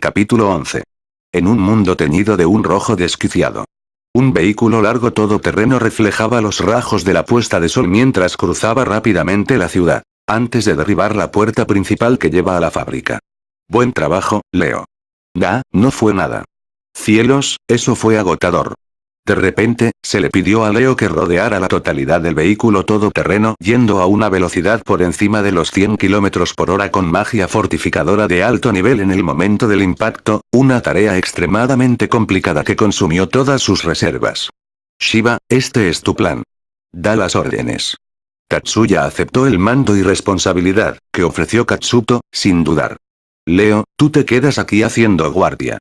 Capítulo 11. En un mundo teñido de un rojo desquiciado. Un vehículo largo todoterreno reflejaba los rajos de la puesta de sol mientras cruzaba rápidamente la ciudad, antes de derribar la puerta principal que lleva a la fábrica. Buen trabajo, Leo. No fue nada. Cielos, eso fue agotador. De repente, se le pidió a Leo que rodeara la totalidad del vehículo todoterreno yendo a una velocidad por encima de los 100 km por hora con magia fortificadora de alto nivel en el momento del impacto, una tarea extremadamente complicada que consumió todas sus reservas. Shiba, este es tu plan. Da las órdenes. Tatsuya aceptó el mando y responsabilidad que ofreció Katsuto, sin dudar. Leo, tú te quedas aquí haciendo guardia.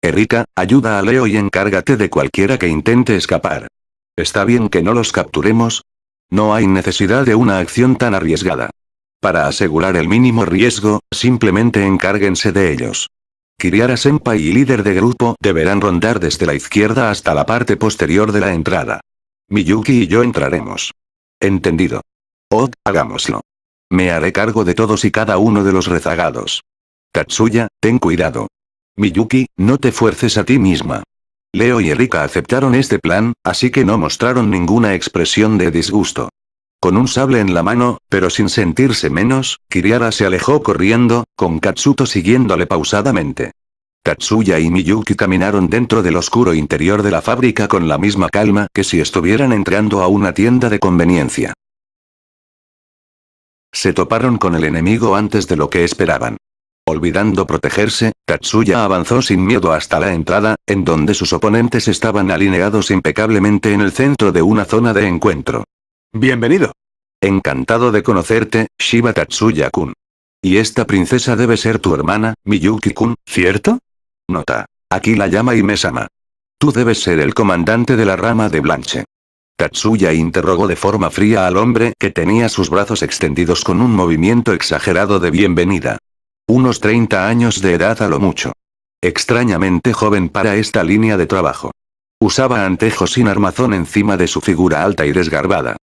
Erika, ayuda a Leo y encárgate de cualquiera que intente escapar. ¿Está bien que no los capturemos? No hay necesidad de una acción tan arriesgada. Para asegurar el mínimo riesgo, simplemente encárguense de ellos. Kiriara-senpai y líder de grupo deberán rondar desde la izquierda hasta la parte posterior de la entrada. Miyuki y yo entraremos. Entendido. Hagámoslo. Me haré cargo de todos y cada uno de los rezagados. Tatsuya, ten cuidado. Miyuki, no te fuerces a ti misma. Leo y Erika aceptaron este plan, así que no mostraron ninguna expresión de disgusto. Con un sable en la mano, pero sin sentirse menos, Kiriara se alejó corriendo, con Katsuto siguiéndole pausadamente. Tatsuya y Miyuki caminaron dentro del oscuro interior de la fábrica con la misma calma que si estuvieran entrando a una tienda de conveniencia. Se toparon con el enemigo antes de lo que esperaban. Olvidando protegerse, Tatsuya avanzó sin miedo hasta la entrada, en donde sus oponentes estaban alineados impecablemente en el centro de una zona de encuentro. Bienvenido. Encantado de conocerte, Shiba Tatsuya-kun. Y esta princesa debe ser tu hermana, Miyuki-kun, ¿cierto? Nota. Aquí la llama Hime-sama. Tú debes ser el comandante de la rama de Blanche. Tatsuya interrogó de forma fría al hombre que tenía sus brazos extendidos con un movimiento exagerado de bienvenida. Unos 30 años de edad a lo mucho. Extrañamente joven para esta línea de trabajo. Usaba anteojos sin armazón encima de su figura alta y desgarbada.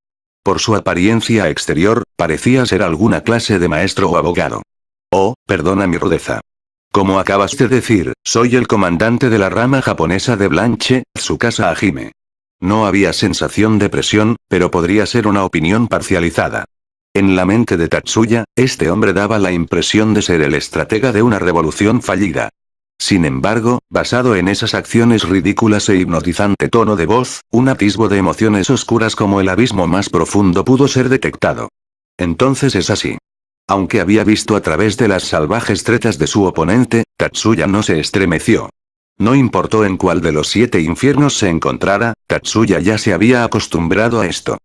Por su apariencia exterior, parecía ser alguna clase de maestro o abogado. Perdona mi rudeza. Como acabas de decir, soy el comandante de la rama japonesa de Blanche, Tsukasa Hime. No había sensación de presión, pero podría ser una opinión parcializada. En la mente de Tatsuya, este hombre daba la impresión de ser el estratega de una revolución fallida. Sin embargo, basado en esas acciones ridículas e hipnotizante tono de voz, un atisbo de emociones oscuras como el abismo más profundo pudo ser detectado. Entonces es así. Aunque había visto a través de las salvajes tretas de su oponente, Tatsuya no se estremeció. No importó en cuál de los 7 infiernos se encontrara, Tatsuya ya se había acostumbrado a esto.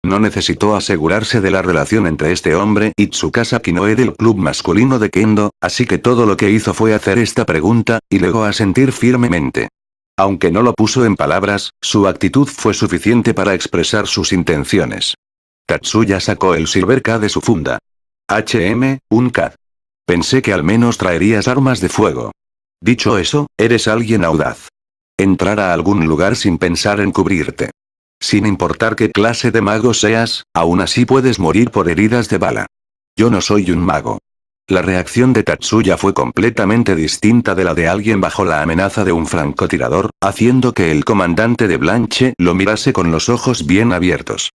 No necesitó asegurarse de la relación entre este hombre y Tsukasa Kinoe del club masculino de Kendo, así que todo lo que hizo fue hacer esta pregunta, y luego asentir firmemente. Aunque no lo puso en palabras, su actitud fue suficiente para expresar sus intenciones. Tatsuya sacó el Silver K de su funda. Un CAD. Pensé que al menos traerías armas de fuego. Dicho eso, eres alguien audaz. Entrar a algún lugar sin pensar en cubrirte. Sin importar qué clase de mago seas, aún así puedes morir por heridas de bala. Yo no soy un mago. La reacción de Tatsuya fue completamente distinta de la de alguien bajo la amenaza de un francotirador, haciendo que el comandante de Blanche lo mirase con los ojos bien abiertos.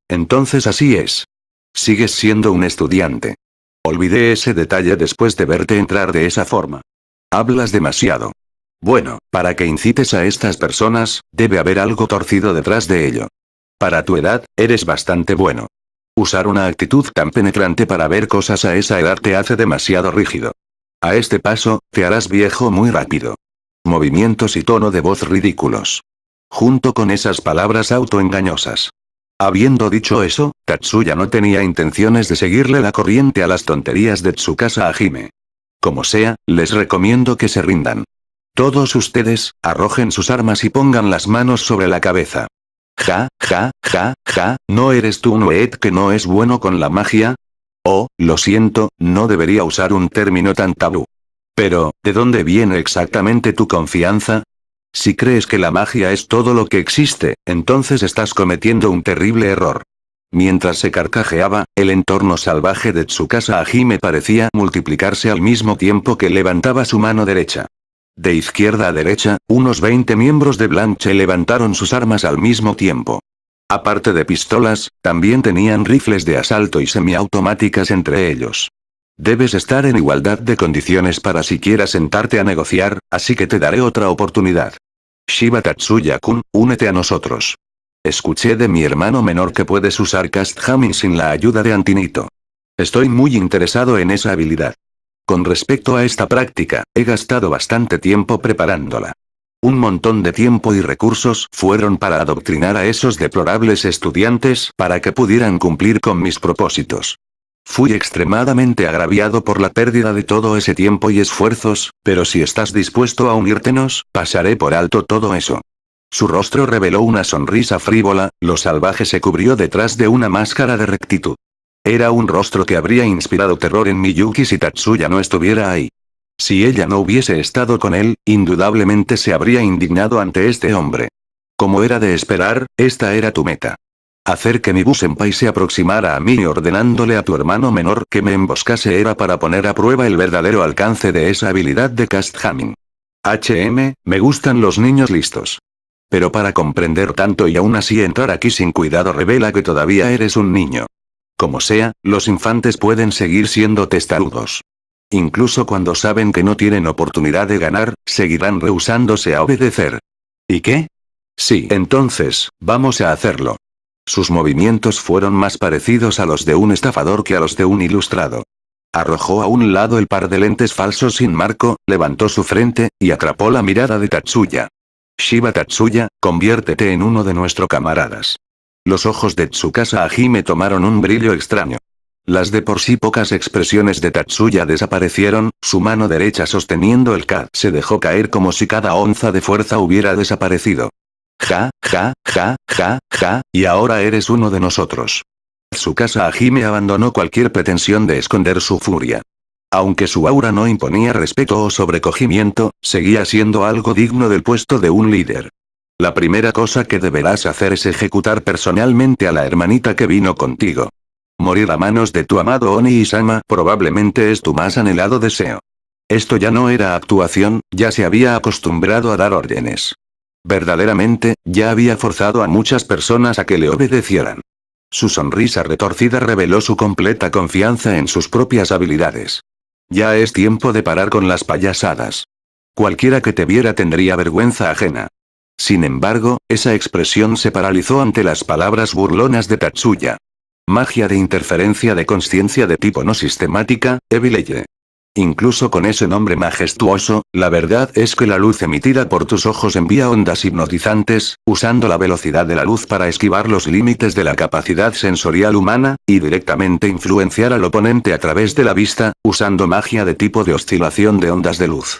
Entonces así es. Sigues siendo un estudiante. Olvidé ese detalle después de verte entrar de esa forma. Hablas demasiado. Bueno, para que incites a estas personas, debe haber algo torcido detrás de ello. Para tu edad, eres bastante bueno. Usar una actitud tan penetrante para ver cosas a esa edad te hace demasiado rígido. A este paso, te harás viejo muy rápido. Movimientos y tono de voz ridículos. Junto con esas palabras autoengañosas. Habiendo dicho eso, Tatsuya no tenía intenciones de seguirle la corriente a las tonterías de Tsukasa Hime. Como sea, les recomiendo que se rindan. Todos ustedes, arrojen sus armas y pongan las manos sobre la cabeza. ¿No eres tú un Ued que no es bueno con la magia? Lo siento, no debería usar un término tan tabú. Pero, ¿de dónde viene exactamente tu confianza? Si crees que la magia es todo lo que existe, entonces estás cometiendo un terrible error. Mientras se carcajeaba, el entorno salvaje de Tsukasa Hajime parecía multiplicarse al mismo tiempo que levantaba su mano derecha. De izquierda a derecha, unos 20 miembros de Blanche levantaron sus armas al mismo tiempo. Aparte de pistolas, también tenían rifles de asalto y semiautomáticas entre ellos. Debes estar en igualdad de condiciones para siquiera sentarte a negociar, así que te daré otra oportunidad. Shiba Tatsuya-kun, únete a nosotros. Escuché de mi hermano menor que puedes usar Cast Jamming sin la ayuda de Antinito. Estoy muy interesado en esa habilidad. Con respecto a esta práctica, he gastado bastante tiempo preparándola. Un montón de tiempo y recursos fueron para adoctrinar a esos deplorables estudiantes para que pudieran cumplir con mis propósitos. Fui extremadamente agraviado por la pérdida de todo ese tiempo y esfuerzos, pero si estás dispuesto a unírtenos, pasaré por alto todo eso. Su rostro reveló una sonrisa frívola, lo salvaje se cubrió detrás de una máscara de rectitud. Era un rostro que habría inspirado terror en Miyuki si Tatsuya no estuviera ahí. Si ella no hubiese estado con él, indudablemente se habría indignado ante este hombre. Como era de esperar, esta era tu meta. Hacer que Mibu-senpai se aproximara a mí ordenándole a tu hermano menor que me emboscase era para poner a prueba el verdadero alcance de esa habilidad de Cast Jamming. Me gustan los niños listos. Pero para comprender tanto y aún así entrar aquí sin cuidado revela que todavía eres un niño. Como sea, los infantes pueden seguir siendo testarudos. Incluso cuando saben que no tienen oportunidad de ganar, seguirán rehusándose a obedecer. ¿Y qué? Sí, entonces, vamos a hacerlo. Sus movimientos fueron más parecidos a los de un estafador que a los de un ilustrado. Arrojó a un lado el par de lentes falsos sin marco, levantó su frente, y atrapó la mirada de Tatsuya. Shiba Tatsuya, conviértete en uno de nuestros camaradas. Los ojos de Tsukasa Hajime tomaron un brillo extraño. Las de por sí pocas expresiones de Tatsuya desaparecieron, su mano derecha sosteniendo el K se dejó caer como si cada onza de fuerza hubiera desaparecido. Ja, y ahora eres uno de nosotros. Tsukasa Hajime abandonó cualquier pretensión de esconder su furia. Aunque su aura no imponía respeto o sobrecogimiento, seguía siendo algo digno del puesto de un líder. La primera cosa que deberás hacer es ejecutar personalmente a la hermanita que vino contigo. Morir a manos de tu amado Oni-sama probablemente es tu más anhelado deseo. Esto ya no era actuación, ya se había acostumbrado a dar órdenes. Verdaderamente, ya había forzado a muchas personas a que le obedecieran. Su sonrisa retorcida reveló su completa confianza en sus propias habilidades. Ya es tiempo de parar con las payasadas. Cualquiera que te viera tendría vergüenza ajena. Sin embargo, esa expresión se paralizó ante las palabras burlonas de Tatsuya. Magia de interferencia de consciencia de tipo no sistemática, Evileye. Incluso con ese nombre majestuoso, la verdad es que la luz emitida por tus ojos envía ondas hipnotizantes, usando la velocidad de la luz para esquivar los límites de la capacidad sensorial humana, y directamente influenciar al oponente a través de la vista, usando magia de tipo de oscilación de ondas de luz.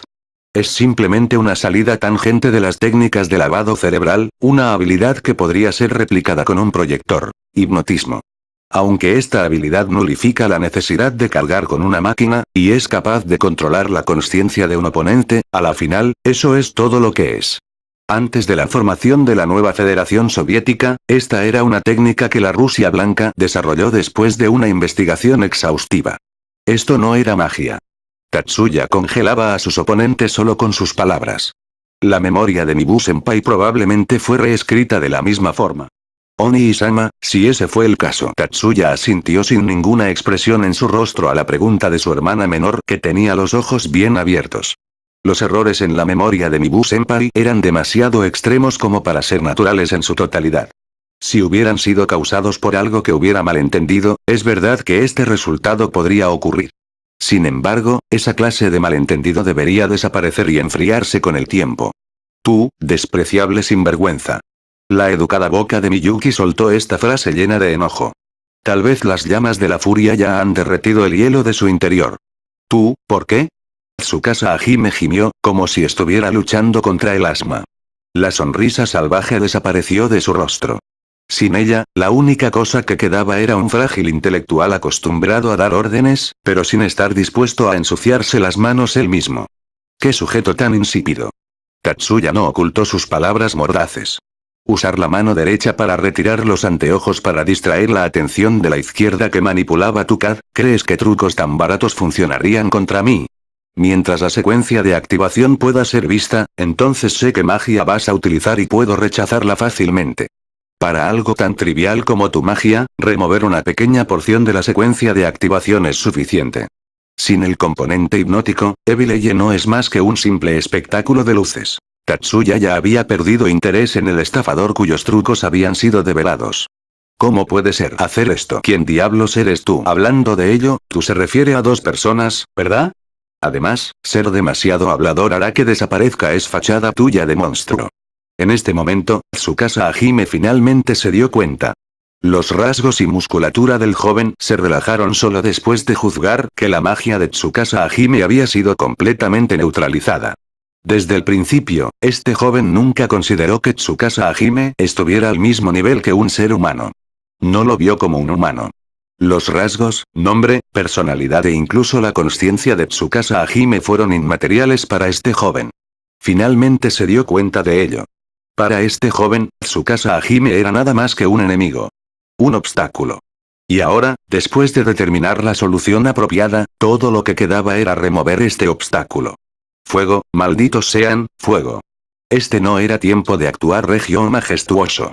Es simplemente una salida tangente de las técnicas de lavado cerebral, una habilidad que podría ser replicada con un proyector. Hipnotismo. Aunque esta habilidad nulifica la necesidad de cargar con una máquina, y es capaz de controlar la consciencia de un oponente, a la final, eso es todo lo que es. Antes de la formación de la nueva Federación Soviética, esta era una técnica que la Rusia Blanca desarrolló después de una investigación exhaustiva. Esto no era magia. Tatsuya congelaba a sus oponentes solo con sus palabras. La memoria de Mibu-senpai probablemente fue reescrita de la misma forma. Oni-sama, si ese fue el caso. Tatsuya asintió sin ninguna expresión en su rostro a la pregunta de su hermana menor que tenía los ojos bien abiertos. Los errores en la memoria de Mibu-senpai eran demasiado extremos como para ser naturales en su totalidad. Si hubieran sido causados por algo que hubiera malentendido, es verdad que este resultado podría ocurrir. Sin embargo, esa clase de malentendido debería desaparecer y enfriarse con el tiempo. Tú, despreciable sinvergüenza. La educada boca de Miyuki soltó esta frase llena de enojo. Tal vez las llamas de la furia ya han derretido el hielo de su interior. ¿Tú, por qué? Tsukasa Hajime gimió, como si estuviera luchando contra el asma. La sonrisa salvaje desapareció de su rostro. Sin ella, la única cosa que quedaba era un frágil intelectual acostumbrado a dar órdenes, pero sin estar dispuesto a ensuciarse las manos él mismo. ¡Qué sujeto tan insípido! Tatsuya no ocultó sus palabras mordaces. Usar la mano derecha para retirar los anteojos para distraer la atención de la izquierda que manipulaba tu CAD. ¿Crees que trucos tan baratos funcionarían contra mí? Mientras la secuencia de activación pueda ser vista, entonces sé qué magia vas a utilizar y puedo rechazarla fácilmente. Para algo tan trivial como tu magia, remover una pequeña porción de la secuencia de activación es suficiente. Sin el componente hipnótico, Evil Eye no es más que un simple espectáculo de luces. Tatsuya ya había perdido interés en el estafador cuyos trucos habían sido develados. ¿Cómo puede ser hacer esto? ¿Quién diablos eres tú? Hablando de ello, tú se refiere a dos personas, ¿verdad? Además, ser demasiado hablador hará que desaparezca es fachada tuya de monstruo. En este momento, Tsukasa Hajime finalmente se dio cuenta. Los rasgos y musculatura del joven se relajaron solo después de juzgar que la magia de Tsukasa Hajime había sido completamente neutralizada. Desde el principio, este joven nunca consideró que Tsukasa Hajime estuviera al mismo nivel que un ser humano. No lo vio como un humano. Los rasgos, nombre, personalidad e incluso la consciencia de Tsukasa Hajime fueron inmateriales para este joven. Finalmente se dio cuenta de ello. Para este joven, Tsukasa Hajime era nada más que un enemigo. Un obstáculo. Y ahora, después de determinar la solución apropiada, todo lo que quedaba era remover este obstáculo. Fuego, malditos sean, fuego. Este no era tiempo de actuar regio o majestuoso.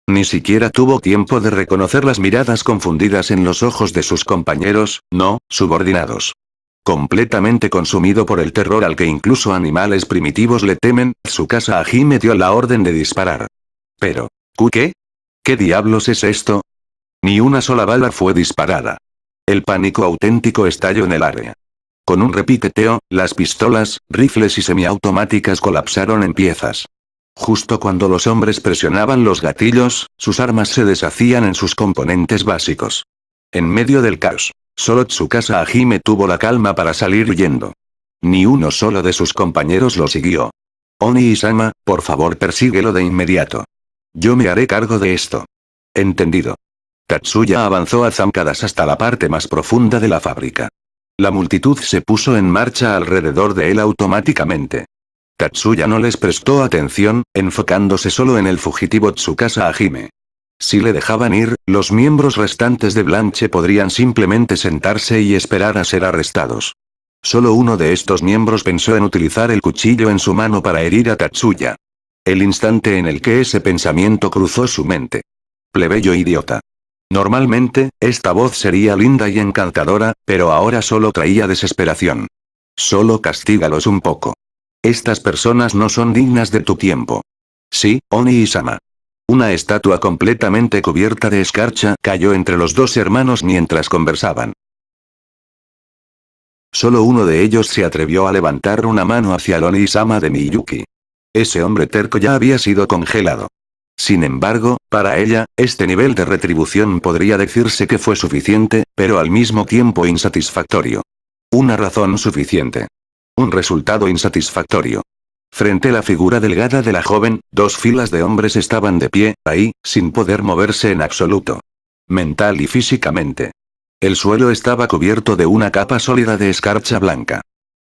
Ni siquiera tuvo tiempo de reconocer las miradas confundidas en los ojos de sus compañeros, no, subordinados. Completamente consumido por el terror al que incluso animales primitivos le temen, Tsukasa Hajime dio la orden de disparar. Pero, ¿qué? ¿Qué diablos es esto? Ni una sola bala fue disparada. El pánico auténtico estalló en el área. Con un repiqueteo, las pistolas, rifles y semiautomáticas colapsaron en piezas. Justo cuando los hombres presionaban los gatillos, sus armas se deshacían en sus componentes básicos. En medio del caos, solo Tsukasa Hajime tuvo la calma para salir huyendo. Ni uno solo de sus compañeros lo siguió. Oni-sama, por favor persíguelo de inmediato. Yo me haré cargo de esto. Entendido. Tatsuya avanzó a zancadas hasta la parte más profunda de la fábrica. La multitud se puso en marcha alrededor de él automáticamente. Tatsuya no les prestó atención, enfocándose solo en el fugitivo Tsukasa Hajime. Si le dejaban ir, los miembros restantes de Blanche podrían simplemente sentarse y esperar a ser arrestados. Solo uno de estos miembros pensó en utilizar el cuchillo en su mano para herir a Tatsuya. El instante en el que ese pensamiento cruzó su mente. Plebeyo idiota. Normalmente, esta voz sería linda y encantadora, pero ahora solo traía desesperación. Solo castígalos un poco. Estas personas no son dignas de tu tiempo. Sí, Oni-sama. Una estatua completamente cubierta de escarcha cayó entre los dos hermanos mientras conversaban. Solo uno de ellos se atrevió a levantar una mano hacia el Oni-sama de Miyuki. Ese hombre terco ya había sido congelado. Sin embargo, para ella, este nivel de retribución podría decirse que fue suficiente, pero al mismo tiempo insatisfactorio. Una razón suficiente. Un resultado insatisfactorio. Frente a la figura delgada de la joven, dos filas de hombres estaban de pie, ahí, sin poder moverse en absoluto. Mental y físicamente. El suelo estaba cubierto de una capa sólida de escarcha blanca.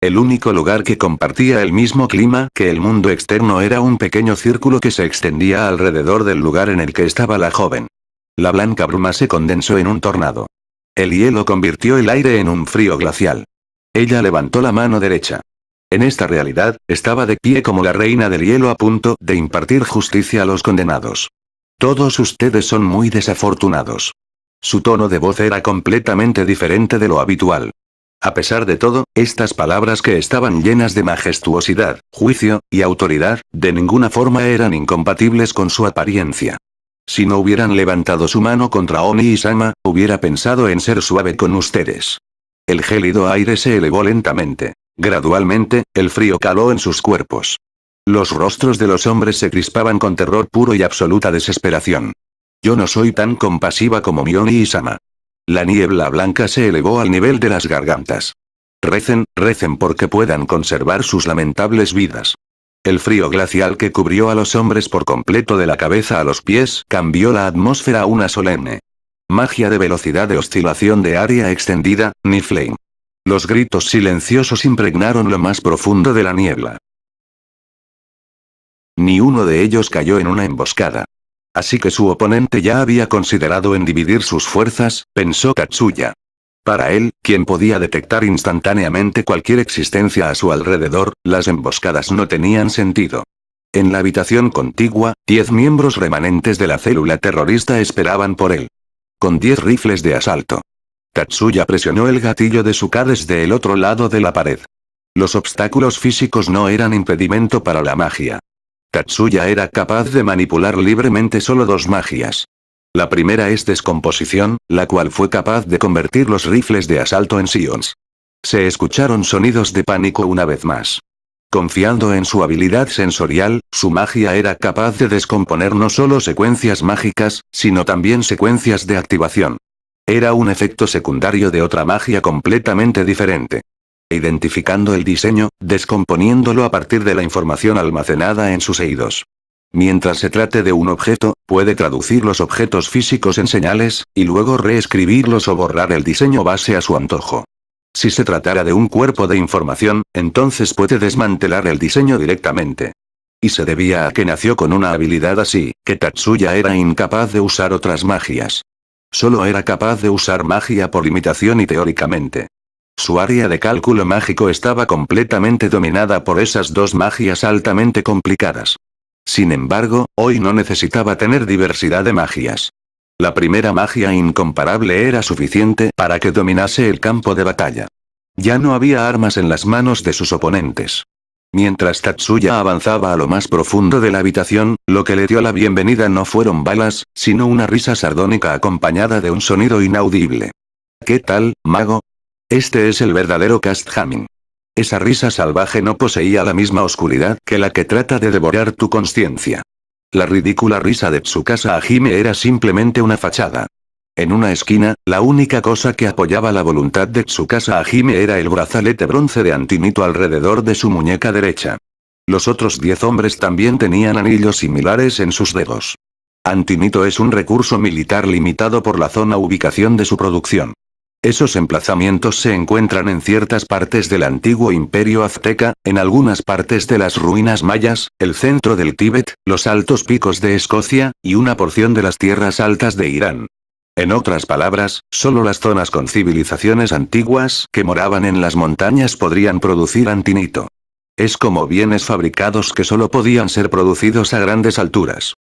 El único lugar que compartía el mismo clima que el mundo externo era un pequeño círculo que se extendía alrededor del lugar en el que estaba la joven. La blanca bruma se condensó en un tornado. El hielo convirtió el aire en un frío glacial. Ella levantó la mano derecha. En esta realidad, estaba de pie como la reina del hielo a punto de impartir justicia a los condenados. Todos ustedes son muy desafortunados. Su tono de voz era completamente diferente de lo habitual. A pesar de todo, estas palabras que estaban llenas de majestuosidad, juicio, y autoridad, de ninguna forma eran incompatibles con su apariencia. Si no hubieran levantado su mano contra Oni-sama, hubiera pensado en ser suave con ustedes. El gélido aire se elevó lentamente. Gradualmente, el frío caló en sus cuerpos. Los rostros de los hombres se crispaban con terror puro y absoluta desesperación. Yo no soy tan compasiva como mi Oni-sama. La niebla blanca se elevó al nivel de las gargantas. Recen, recen porque puedan conservar sus lamentables vidas. El frío glacial que cubrió a los hombres por completo de la cabeza a los pies cambió la atmósfera a una solemne. Magia de velocidad de oscilación de área extendida, ni flame. Los gritos silenciosos impregnaron lo más profundo de la niebla. Ni uno de ellos cayó en una emboscada. Así que su oponente ya había considerado en dividir sus fuerzas, pensó Tatsuya. Para él, quien podía detectar instantáneamente cualquier existencia a su alrededor, las emboscadas no tenían sentido. En la habitación contigua, 10 miembros remanentes de la célula terrorista esperaban por él. Con 10 rifles de asalto. Tatsuya presionó el gatillo de su K desde el otro lado de la pared. Los obstáculos físicos no eran impedimento para la magia. Tatsuya era capaz de manipular libremente solo 2 magias. La primera es descomposición, la cual fue capaz de convertir los rifles de asalto en sions. Se escucharon sonidos de pánico una vez más. Confiando en su habilidad sensorial, su magia era capaz de descomponer no solo secuencias mágicas, sino también secuencias de activación. Era un efecto secundario de otra magia completamente diferente. Identificando el diseño, descomponiéndolo a partir de la información almacenada en sus oídos. Mientras se trate de un objeto, puede traducir los objetos físicos en señales, y luego reescribirlos o borrar el diseño base a su antojo. Si se tratara de un cuerpo de información, entonces puede desmantelar el diseño directamente. Y se debía a que nació con una habilidad así, que Tatsuya era incapaz de usar otras magias. Solo era capaz de usar magia por imitación y teóricamente. Su área de cálculo mágico estaba completamente dominada por esas 2 magias altamente complicadas. Sin embargo, hoy no necesitaba tener diversidad de magias. La primera magia incomparable era suficiente para que dominase el campo de batalla. Ya no había armas en las manos de sus oponentes. Mientras Tatsuya avanzaba a lo más profundo de la habitación, lo que le dio la bienvenida no fueron balas, sino una risa sardónica acompañada de un sonido inaudible. ¿Qué tal, mago? Este es el verdadero Cast Hamming. Esa risa salvaje no poseía la misma oscuridad que la que trata de devorar tu conciencia. La ridícula risa de Tsukasa Hajime era simplemente una fachada. En una esquina, la única cosa que apoyaba la voluntad de Tsukasa Hajime era el brazalete bronce de Antinito alrededor de su muñeca derecha. Los otros 10 hombres también tenían anillos similares en sus dedos. Antinito es un recurso militar limitado por la zona ubicación de su producción. Esos emplazamientos se encuentran en ciertas partes del antiguo imperio azteca, en algunas partes de las ruinas mayas, el centro del Tíbet, los altos picos de Escocia, y una porción de las tierras altas de Irán. En otras palabras, solo las zonas con civilizaciones antiguas que moraban en las montañas podrían producir antinito. Es como bienes fabricados que solo podían ser producidos a grandes alturas.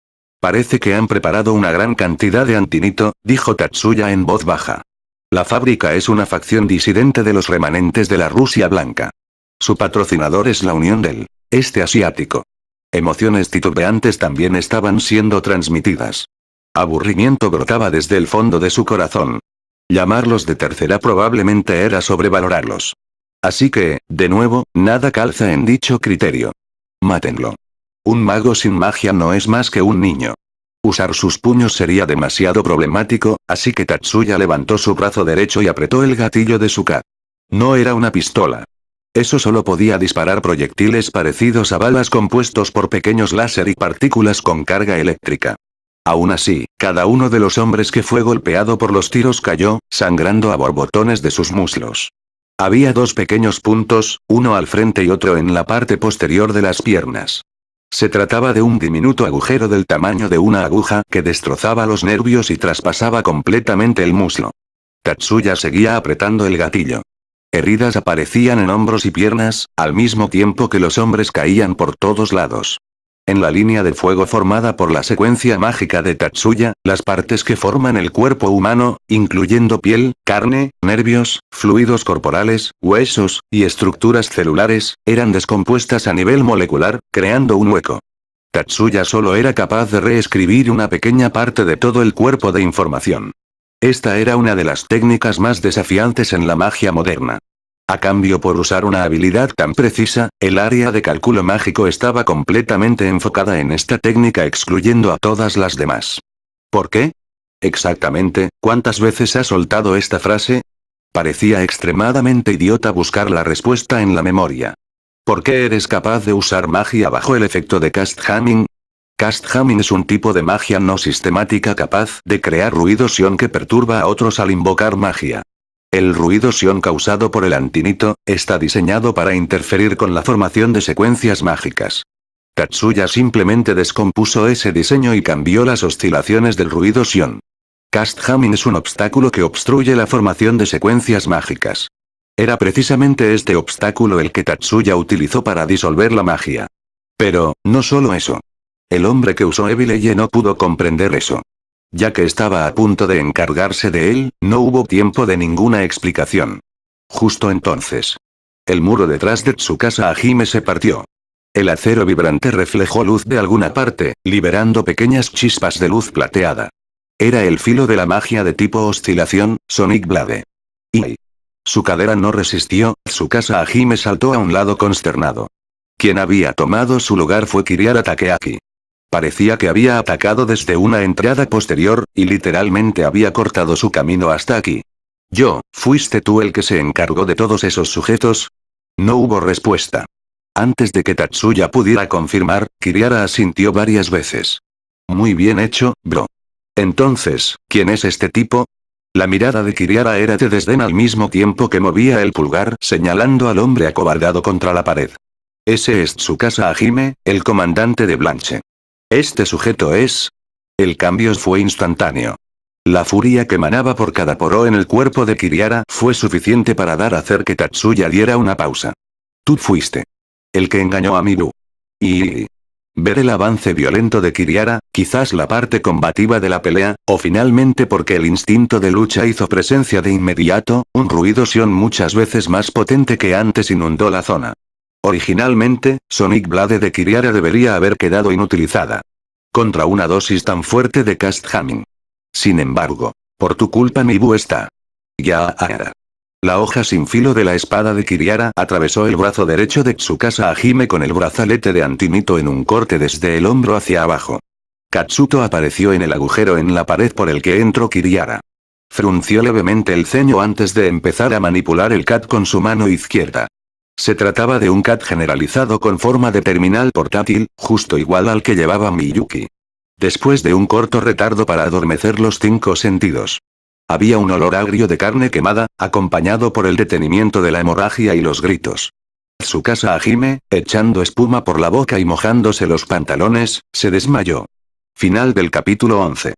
Parece que han preparado una gran cantidad de antinito, dijo Tatsuya en voz baja. La fábrica es una facción disidente de los remanentes de la Rusia Blanca. Su patrocinador es la Unión del Este Asiático. Emociones titubeantes también estaban siendo transmitidas. Aburrimiento brotaba desde el fondo de su corazón. Llamarlos de tercera probablemente era sobrevalorarlos. Así que, de nuevo, nada calza en dicho criterio. Mátenlo. Un mago sin magia no es más que un niño. Usar sus puños sería demasiado problemático, así que Tatsuya levantó su brazo derecho y apretó el gatillo de su K. No era una pistola. Eso solo podía disparar proyectiles parecidos a balas compuestos por pequeños láser y partículas con carga eléctrica. Aún así, cada uno de los hombres que fue golpeado por los tiros cayó, sangrando a borbotones de sus muslos. Había 2 pequeños puntos, uno al frente y otro en la parte posterior de las piernas. Se trataba de un diminuto agujero del tamaño de una aguja que destrozaba los nervios y traspasaba completamente el muslo. Tatsuya seguía apretando el gatillo. Heridas aparecían en hombros y piernas, al mismo tiempo que los hombres caían por todos lados. En la línea de fuego formada por la secuencia mágica de Tatsuya, las partes que forman el cuerpo humano, incluyendo piel, carne, nervios, fluidos corporales, huesos, y estructuras celulares, eran descompuestas a nivel molecular, creando un hueco. Tatsuya solo era capaz de reescribir una pequeña parte de todo el cuerpo de información. Esta era una de las técnicas más desafiantes en la magia moderna. A cambio por usar una habilidad tan precisa, el área de cálculo mágico estaba completamente enfocada en esta técnica excluyendo a todas las demás. ¿Por qué? Exactamente, ¿cuántas veces ha soltado esta frase? Parecía extremadamente idiota buscar la respuesta en la memoria. ¿Por qué eres capaz de usar magia bajo el efecto de Cast Hamming? Cast Hamming es un tipo de magia no sistemática capaz de crear ruido sion que perturba a otros al invocar magia. El ruido sion causado por el antinito está diseñado para interferir con la formación de secuencias mágicas. Tatsuya simplemente descompuso ese diseño y cambió las oscilaciones del ruido Sion. Cast Jamming es un obstáculo que obstruye la formación de secuencias mágicas. Era precisamente este obstáculo el que Tatsuya utilizó para disolver la magia. Pero, no solo eso. El hombre que usó Evil Eye no pudo comprender eso. Ya que estaba a punto de encargarse de él, no hubo tiempo de ninguna explicación. Justo entonces. El muro detrás de Tsukasa Hajime se partió. El acero vibrante reflejó luz de alguna parte, liberando pequeñas chispas de luz plateada. Era el filo de la magia de tipo oscilación, Sonic Blade. Y su cadera no resistió, Tsukasa Hajime saltó a un lado consternado. Quien había tomado su lugar fue Kiriara Takeaki. Parecía que había atacado desde una entrada posterior, y literalmente había cortado su camino hasta aquí. ¿Fuiste tú el que se encargó de todos esos sujetos? No hubo respuesta. Antes de que Tatsuya pudiera confirmar, Kiriara asintió varias veces. Muy bien hecho, bro. Entonces, ¿quién es este tipo? La mirada de Kiriara era de desdén al mismo tiempo que movía el pulgar señalando al hombre acobardado contra la pared. Ese es Tsukasa Hajime, el comandante de Blanche. Este sujeto es... El cambio fue instantáneo. La furia que emanaba por cada poro en el cuerpo de Kiriara fue suficiente para hacer que Tatsuya diera una pausa. Tú fuiste el que engañó a Miru. Y ver el avance violento de Kiriara, quizás la parte combativa de la pelea, o finalmente porque el instinto de lucha hizo presencia de inmediato, un ruido Sion muchas veces más potente que antes inundó la zona. Originalmente, Sonic Blade de Kiriara debería haber quedado inutilizada. Contra una dosis tan fuerte de Cast Jamming. Sin embargo, por tu culpa Mibu está. Ya. La hoja sin filo de la espada de Kiriara atravesó el brazo derecho de Tsukasa Hajime con el brazalete de antimito en un corte desde el hombro hacia abajo. Katsuto apareció en el agujero en la pared por el que entró Kiriara. Frunció levemente el ceño antes de empezar a manipular el CAD con su mano izquierda. Se trataba de un CAD generalizado con forma de terminal portátil, justo igual al que llevaba Miyuki. Después de un corto retardo para adormecer los 5 sentidos. Había un olor agrio de carne quemada, acompañado por el detenimiento de la hemorragia y los gritos. Tsukasa Hajime, echando espuma por la boca y mojándose los pantalones, se desmayó. Final del capítulo 11.